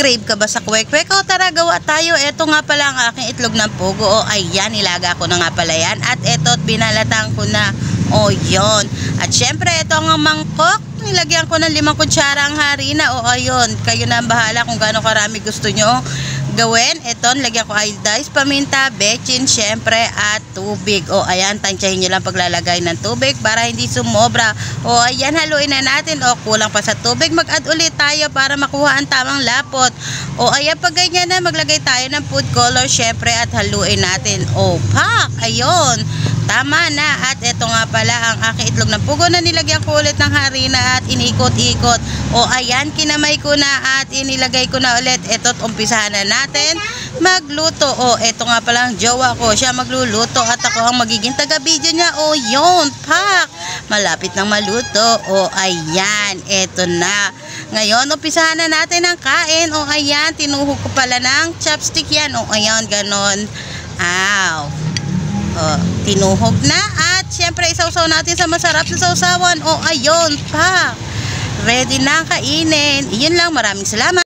Nag-crave ka ba sa kwek-kwek? O tara, gawa tayo. Ito nga pala ang aking itlog ng pugo. O ayan, nilaga ko na nga pala yan. At ito, binalatan ko na. O yon. At syempre, ito ang mangkok. Nilagyan ko ng 5 kutsara ang harina. O ayun, kayo na ang bahala kung gaano karami gusto nyo gawin. Ito, nilagyan ko iodized paminta, bechin, syempre, at tubig. O ayan, tansyahin nyo lang paglalagay ng tubig para hindi sumobra. O ayan, haluin na natin. O kulang pa sa tubig, mag-add ulit tayo para makuha ang tamang lapot. O ayan, pag ganyan na, maglagay tayo ng food color, syempre, at haluin natin. O pak! Ayun, tama na. At ito nga pala ang aking itlog ng pugo na nilagyan ko ulit ng harina at inikot-ikot. O ayan, kinamay ko na at inilagay ko na ulit. Ito't umpisahan na natin magluto. O eto nga pala ang jowa ko, siya magluluto at ako ang magiging taga-video niya. O yun, pak! Malapit nang maluto. O ayan, eto na. Ngayon, umpisahan na natin ang kain. O ayan, tinuhog ko pala ng chopstick yan. O ayan, ganon. Ow! Tinuhog na at syempre isawsaw natin sa masarap na sausawan. O ayun pa, ready na kainin. Iyon lang, maraming salamat.